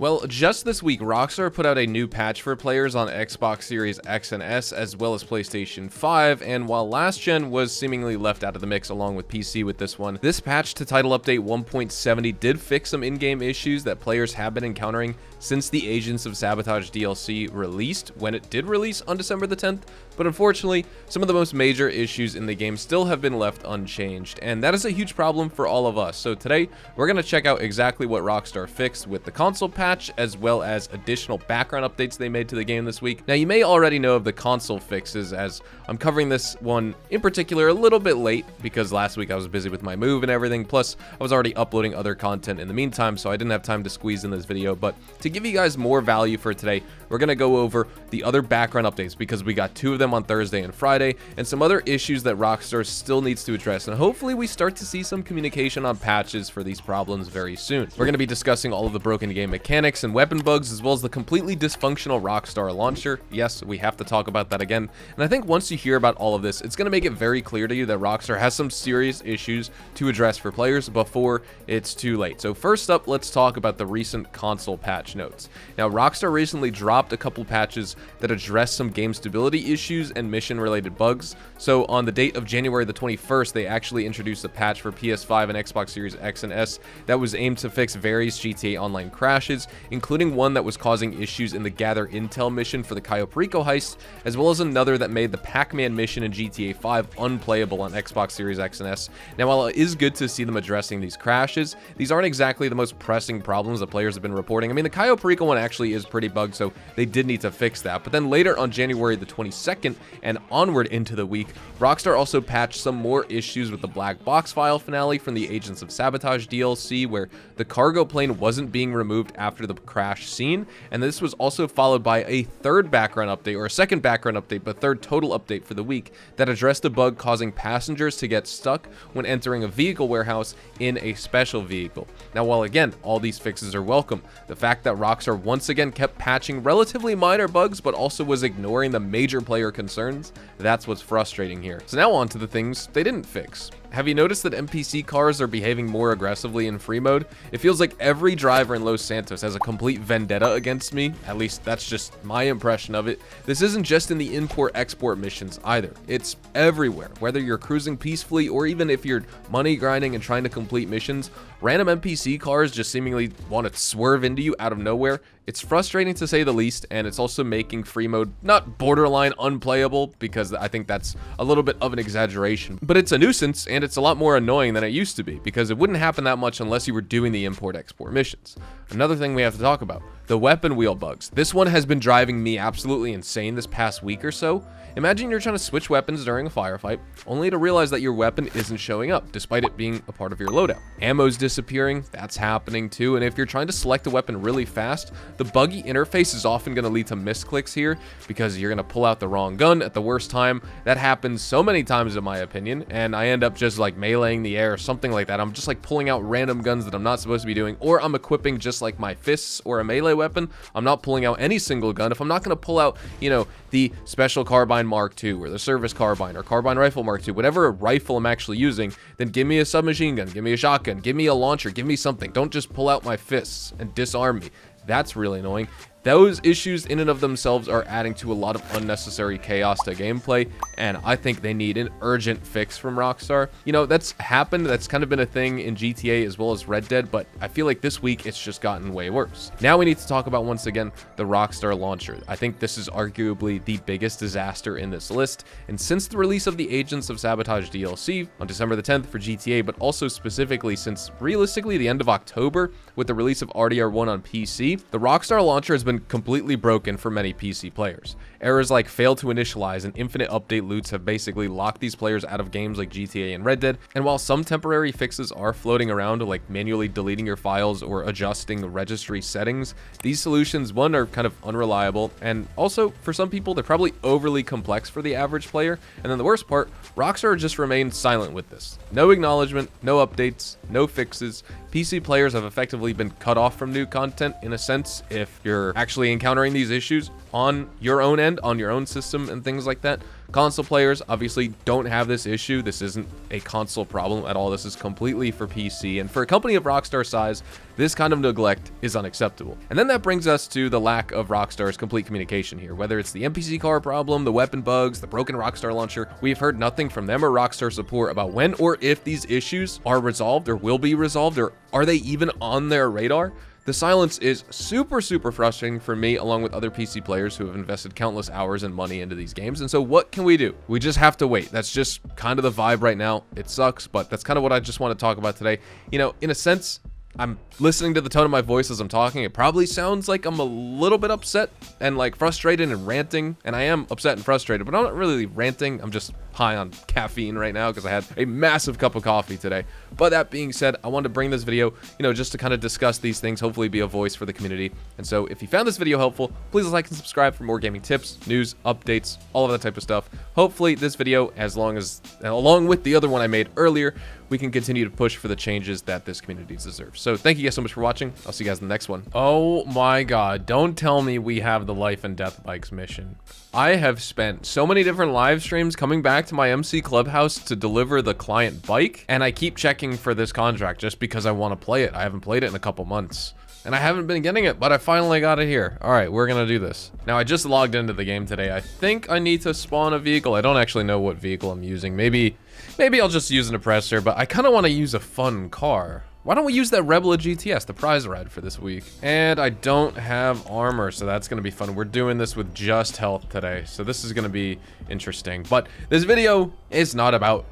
Well, just this week, Rockstar put out a new patch for players on Xbox Series X and S, as well as PlayStation 5, and while last gen was seemingly left out of the mix along with PC with this one, this patch to Title Update 1.70 did fix some in-game issues that players have been encountering since the Agents of Sabotage DLC released, when it did release on December the 10th, but unfortunately, some of the most major issues in the game still have been left unchanged, and that is a huge problem for all of us. So today, we're going to check out exactly what Rockstar fixed with the console patch, as well as additional background updates they made to the game this week. Now, you may already know of the console fixes, as I'm covering this one in particular a little bit late, because last week I was busy with my move and everything, plus I was already uploading other content in the meantime, so I didn't have time to squeeze in this video. But to give you guys more value for today, we're going to go over the other background updates, because we got 2 of them on Thursday and Friday, and some other issues that Rockstar still needs to address, and hopefully we start to see some communication on patches for these problems very soon. We're going to be discussing all of the broken game mechanics and weapon bugs, as well as the completely dysfunctional Rockstar launcher. Yes, we have to talk about that again, and I think once you hear about all of this, it's going to make it very clear to you that Rockstar has some serious issues to address for players before it's too late. So first up, let's talk about the recent console patch notes. Now, Rockstar recently dropped a couple patches that address some game stability issues and mission-related bugs. So on the date of January the 21st, they actually introduced a patch for PS5 and Xbox Series X and S that was aimed to fix various GTA Online crashes, including one that was causing issues in the Gather Intel mission for the Cayo Perico heist, as well as another that made the Pac-Man mission in GTA5 unplayable on Xbox Series X and S. Now, while it is good to see them addressing these crashes, these aren't exactly the most pressing problems that players have been reporting. I mean, the Cayo Perico one actually is pretty bugged, so they did need to fix that. But then later on January the 22nd and onward into the week, Rockstar also patched some more issues with the black box file finale from the Agents of Sabotage DLC, where the cargo plane wasn't being removed after the crash scene, and this was also followed by a third background update, or a second background update, but third total update for the week, that addressed a bug causing passengers to get stuck when entering a vehicle warehouse in a special vehicle. Now, while again, all these fixes are welcome, the fact that Rockstar once again kept patching relatively minor bugs, but also was ignoring the major player concerns, that's what's frustrating here. So now on to the things they didn't fix. Have you noticed that NPC cars are behaving more aggressively in free mode? It feels like every driver in Los Santos has a complete vendetta against me. At least that's just my impression of it. This isn't just in the import-export missions either. It's everywhere. Whether you're cruising peacefully or even if you're money grinding and trying to complete missions, random NPC cars just seemingly want to swerve into you out of nowhere. It's frustrating to say the least, and it's also making free mode not borderline unplayable, because I think that's a little bit of an exaggeration, but it's a nuisance, and it's a lot more annoying than it used to be, because it wouldn't happen that much unless you were doing the import-export missions. Another thing we have to talk about, the weapon wheel bugs. This one has been driving me absolutely insane this past week or so. Imagine you're trying to switch weapons during a firefight, only to realize that your weapon isn't showing up, despite it being a part of your loadout. Ammo's disappearing, that's happening too, and if you're trying to select a weapon really fast, the buggy interface is often going to lead to misclicks here, because you're going to pull out the wrong gun at the worst time. That happens so many times in my opinion, and I end up just like meleeing the air or something like that. I'm just like pulling out random guns that I'm not supposed to be doing, or I'm equipping just like my fists or a melee weapon. I'm not pulling out any single gun. If I'm not going to pull out, you know, the Special Carbine Mark II or the Service Carbine or Carbine Rifle Mark II, whatever rifle I'm actually using, then give me a submachine gun, give me a shotgun, give me a launcher, give me something. Don't just pull out my fists and disarm me. That's really annoying. Those issues in and of themselves are adding to a lot of unnecessary chaos to gameplay, and I think they need an urgent fix from Rockstar. You know, that's happened, that's kind of been a thing in GTA as well as Red Dead, but I feel like this week it's just gotten way worse. Now we need to talk about, once again, the Rockstar launcher. I think this is arguably the biggest disaster in this list, and since the release of the Agents of Sabotage DLC on December the 10th for GTA, but also specifically since realistically the end of October with the release of RDR1 on PC, the Rockstar launcher has been completely broken for many PC players. Errors like fail to initialize and infinite update loots have basically locked these players out of games like GTA and Red Dead, and while some temporary fixes are floating around, like manually deleting your files or adjusting the registry settings, these solutions, one, are kind of unreliable, and also, for some people, they're probably overly complex for the average player, and then the worst part, Rockstar just remained silent with this. No acknowledgement, no updates, no fixes. PC players have effectively been cut off from new content, in a sense, if you're actually encountering these issues on your own end, on your own system, and things like that. Console players obviously don't have this issue. This isn't a console problem at all. This is completely for PC, and for a company of Rockstar size, this kind of neglect is unacceptable. And then that brings us to the lack of Rockstar's complete communication here. Whether it's the NPC car problem, the weapon bugs, the broken Rockstar launcher, we've heard nothing from them or Rockstar support about when or if these issues are resolved or will be resolved, or are they even on their radar? The silence is super frustrating for me, along with other PC players who have invested countless hours and money into these games. And so what can we do? We just have to wait. That's just kind of the vibe right now. It sucks, but that's kind of what I just want to talk about today. You know, in a sense, I'm listening to the tone of my voice as I'm talking. It probably sounds like I'm a little bit upset and like frustrated and ranting, and I am upset and frustrated, but I'm not really ranting. I'm just high on caffeine right now because I had a massive cup of coffee today. But that being said, I wanted to bring this video, just to kind of discuss these things, hopefully be a voice for the community. And so if you found this video helpful, please like and subscribe for more gaming tips, news, updates, all of that type of stuff. Hopefully this video, along with the other one I made earlier, we can continue to push for the changes that this community deserves. So thank you guys so much for watching. I'll see you guys in the next one. Oh my god, don't tell me we have the life and death bikes mission. I have spent so many different live streams coming back to my MC Clubhouse to deliver the client bike, and I keep checking for this contract just because I want to play it. I haven't played it in a couple months, and I haven't been getting it, but I finally got it here. All right, we're gonna do this. Now, I just logged into the game today. I think I need to spawn a vehicle. I don't actually know what vehicle I'm using. Maybe I'll just use an oppressor, but I kind of want to use a fun car. Why don't we use that Rebel GTS, the prize ride for this week? And I don't have armor, so that's going to be fun. We're doing this with just health today, so this is going to be interesting. But this video is not about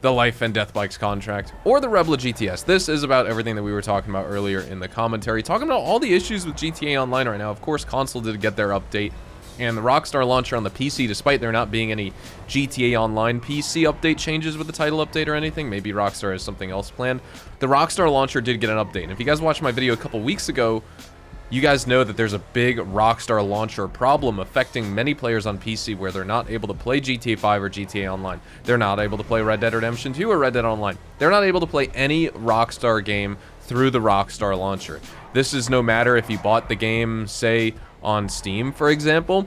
the Life and Death Bikes contract or the Rebel GTS. This is about everything that we were talking about earlier in the commentary, talking about all the issues with GTA Online right now. Of course, console did get their update, and the Rockstar launcher on the PC, despite there not being any GTA Online PC update changes with the title update or anything, maybe Rockstar has something else planned, the Rockstar launcher did get an update. And if you guys watched my video a couple weeks ago, you guys know that there's a big Rockstar launcher problem affecting many players on PC where they're not able to play GTA 5 or GTA Online. They're not able to play Red Dead Redemption 2 or Red Dead Online. They're not able to play any Rockstar game through the Rockstar launcher. This is no matter if you bought the game, say, on Steam, for example,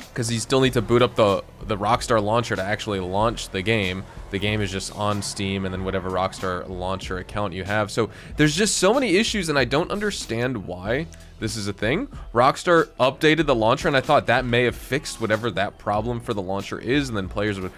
because you still need to boot up the Rockstar launcher to actually launch the game. The game is just on Steam and then whatever Rockstar launcher account you have. So there's just so many issues, and I don't understand why this is a thing. Rockstar updated the launcher, and I thought that may have fixed whatever that problem for the launcher is, and then players would,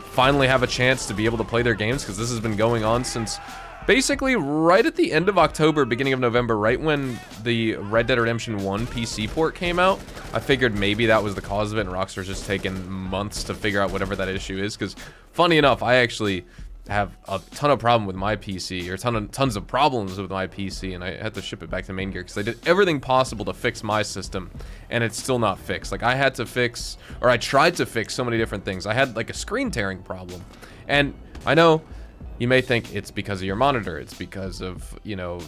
finally have a chance to be able to play their games, because this has been going on since basically right at the end of October, beginning of November, right when the Red Dead Redemption 1 PC port came out. I figured maybe that was the cause of it, and Rockstar's just taken months to figure out whatever that issue is, because funny enough, I actually have a ton of problem with my PC, or tons of problems with my PC, and I had to ship it back to Main Gear because I did everything possible to fix my system, and it's still not fixed. Like, I had to fix, or I tried to fix so many different things. I had like a screen tearing problem, and I know you may think it's because of your monitor. It's because of,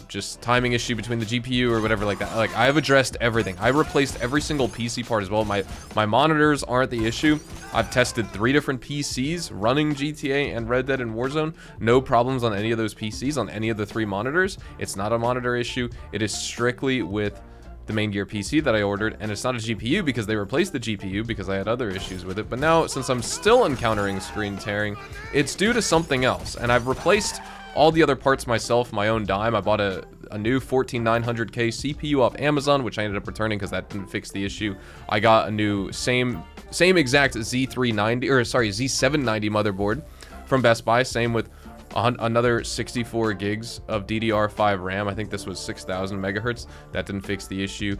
just timing issue between the GPU or whatever like that. Like, I've addressed everything. I replaced every single PC part as well. My monitors aren't the issue. I've tested 3 different PCs running GTA and Red Dead and Warzone. No problems on any of those PCs, on any of the 3 monitors. It's not a monitor issue. It is strictly with the Main Gear PC that I ordered, and it's not a GPU because they replaced the GPU because I had other issues with it. But now, since I'm still encountering screen tearing, it's due to something else, and I've replaced all the other parts myself, my own dime. I bought a new 14900K CPU off Amazon, which I ended up returning because that didn't fix the issue. I got a new same exact Z790 motherboard from Best Buy, same with another 64 gigs of DDR5 RAM. I think this was 6000 megahertz. That didn't fix the issue.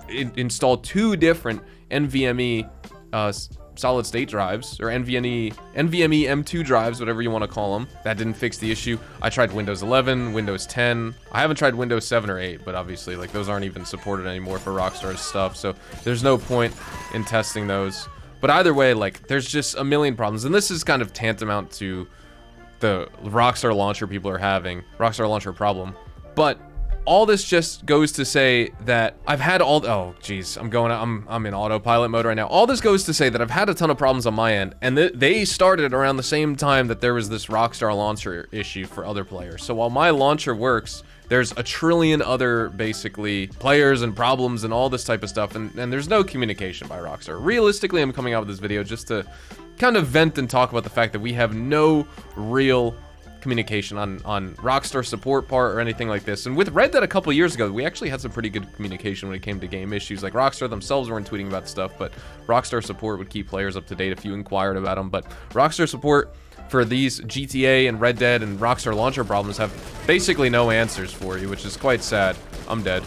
It installed 2 different NVMe solid state drives, or NVMe M2 drives, whatever you want to call them. That didn't fix the issue. I tried Windows 11, Windows 10. I haven't tried Windows 7 or 8, but obviously, like, those aren't even supported anymore for Rockstar's stuff, so there's no point in testing those. But either way, like, there's just a million problems, and this is kind of tantamount to the Rockstar launcher people are having, Rockstar launcher problem. But all this just goes to say that I've had oh geez, I'm in autopilot mode right now. All this goes to say that I've had a ton of problems on my end, and they started around the same time that there was this Rockstar launcher issue for other players. So while my launcher works there's a trillion other basically players and problems and all this type of stuff, and there's no communication by Rockstar. Realistically, I'm coming out with this video just to kind of vent and talk about the fact that we have no real communication on Rockstar support part or anything like this. And with Red Dead a couple years ago, we actually had some pretty good communication when it came to game issues. Like, Rockstar themselves weren't tweeting about stuff, but Rockstar support would keep players up to date if you inquired about them. But Rockstar support for these GTA and Red Dead and Rockstar launcher problems have basically no answers for you, which is quite sad. I'm dead.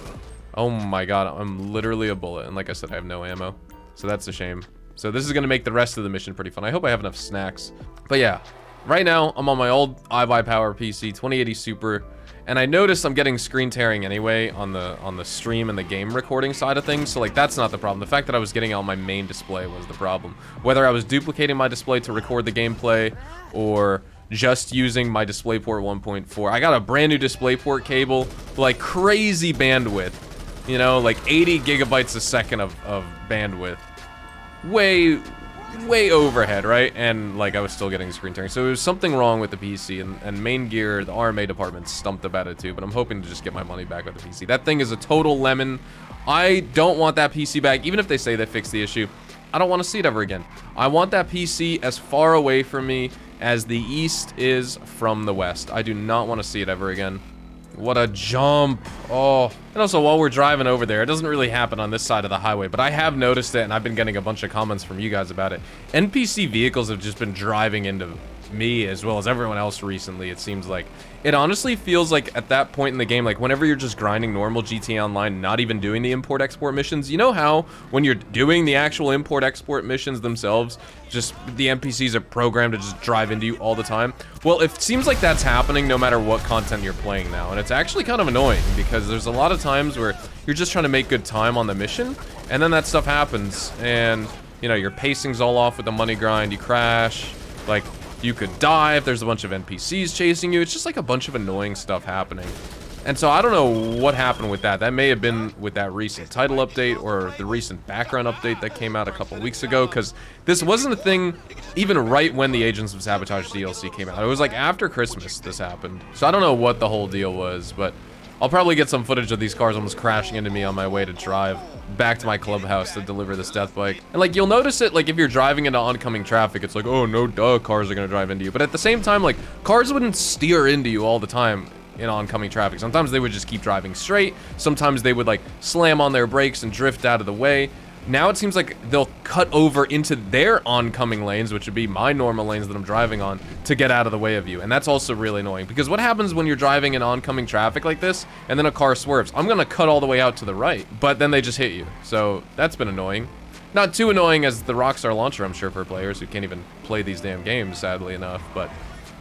Oh my god, I'm literally a bullet, and like I said, I have no ammo, so that's a shame. So this is gonna make the rest of the mission pretty fun. I hope I have enough snacks. But yeah, right now I'm on my old iBuyPower PC 2080 Super, and I noticed I'm getting screen tearing anyway on the stream and the game recording side of things, so like that's not the problem. The fact that I was getting it on my main display was the problem. Whether I was duplicating my display to record the gameplay or just using my DisplayPort 1.4. I got a brand new DisplayPort cable, like crazy bandwidth, you know, like 80 gigabytes a second of bandwidth. Way overhead, right? And like I was still getting screen tearing, so there was something wrong with the PC, and Main Gear, the RMA department, stumped about it too, but I'm hoping to just get my money back with the PC. That thing is a total lemon. I don't want that PC back. Even if they say they fixed the issue, I don't want to see it ever again. I want that PC as far away from me as the East is from the West. I do not want to see it ever again. What a jump. Oh, and also while we're driving over there, it doesn't really happen on this side of the highway, but I have noticed it, and I've been getting a bunch of comments from you guys about it. NPC vehicles have just been driving into me as well as everyone else recently, it seems like. It honestly feels like at that point in the game, like whenever you're just grinding normal GTA Online, not even doing the import-export missions, you know how when you're doing the actual import-export missions themselves, just the NPCs are programmed to just drive into you all the time? Well, it seems like that's happening no matter what content you're playing now, and it's actually kind of annoying because there's a lot of times where you're just trying to make good time on the mission, and then that stuff happens, and, you know, your pacing's all off with the money grind, you crash, like, you could die if there's a bunch of NPCs chasing you. It's just like a bunch of annoying stuff happening. And so I don't know what happened with that. That may have been with that recent title update or the recent background update that came out a couple weeks ago, because this wasn't a thing even right when the Agents of Sabotage DLC came out. It was like after Christmas this happened. So I don't know what the whole deal was, but I'll probably get some footage of these cars almost crashing into me on my way to drive back to my clubhouse to deliver this death bike. And like, you'll notice it, like, if you're driving into oncoming traffic, it's like, oh, no duh, cars are gonna drive into you. But at the same time, like, cars wouldn't steer into you all the time in oncoming traffic. Sometimes they would just keep driving straight. Sometimes they would, like, slam on their brakes and drift out of the way. Now it seems like they'll cut over into their oncoming lanes, which would be my normal lanes that I'm driving on, to get out of the way of you. And that's also really annoying, because what happens when you're driving in oncoming traffic like this, and then a car swerves? I'm gonna cut all the way out to the right, but then they just hit you. So that's been annoying. Not too annoying as the Rockstar launcher, I'm sure, for players who can't even play these damn games, sadly enough. But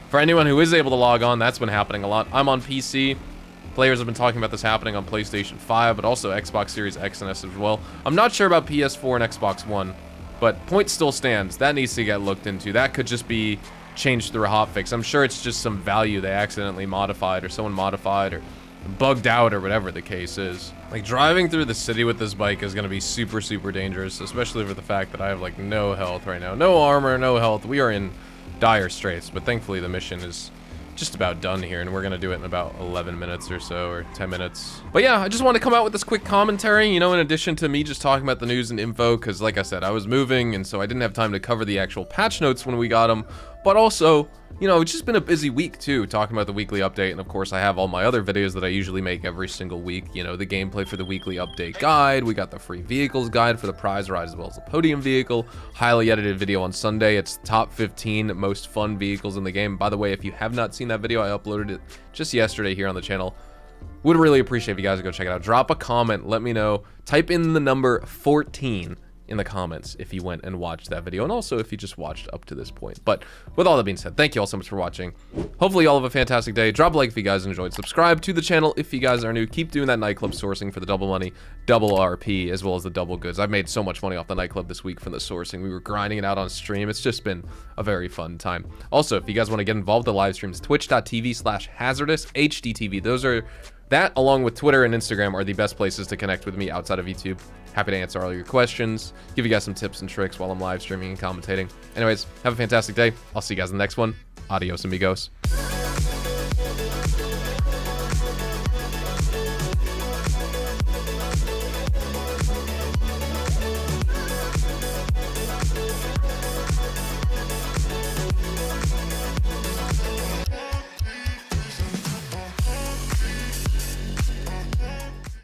for anyone who is able to log on, that's been happening a lot. I'm on PC. Players have been talking about this happening on PlayStation 5, but also Xbox Series X and S as well. I'm not sure about PS4 and Xbox One, but point still stands. That needs to get looked into. That could just be changed through a hotfix. I'm sure it's just some value they accidentally modified, or someone modified, or bugged out, or whatever the case is. Like, driving through the city with this bike is going to be super, super dangerous, especially for the fact that I have, like, no health right now. No armor, no health. We are in dire straits, but thankfully the mission is just about done here, and we're gonna do it in about 11 minutes or so, or 10 minutes. But yeah, I just want to come out with this quick commentary, you know, in addition to me just talking about the news and info, because like I said, I was moving, and so I didn't have time to cover the actual patch notes when we got them, but also, you know, it's just been a busy week too, talking about the weekly update, and of course I have all my other videos that I usually make every single week, you know, the gameplay for the weekly update guide, we got the free vehicles guide for the prize ride as well as the podium vehicle, highly edited video on Sunday, it's top 15 most fun vehicles in the game. By the way, if you have not seen that video, I uploaded it just yesterday here on the channel. Would really appreciate if you guys would go check it out. Drop a comment, let me know, type in the number 14 in the comments if you went and watched that video, and also if you just watched up to this point. But with all that being said, thank you all so much for watching. Hopefully you all have a fantastic day. Drop a like if you guys enjoyed. Subscribe to the channel if you guys are new. Keep doing that nightclub sourcing for the double money, double RP, as well as the double goods. I've made so much money off the nightclub this week from the sourcing. We were grinding it out on stream. It's just been a very fun time. Also, if you guys want to get involved with the live streams, twitch.tv/hazardous HDTV. Those are that, along with Twitter and Instagram, are the best places to connect with me outside of YouTube. Happy to answer all your questions, give you guys some tips and tricks while I'm live streaming and commentating. Anyways, have a fantastic day. I'll see you guys in the next one. Adios, amigos.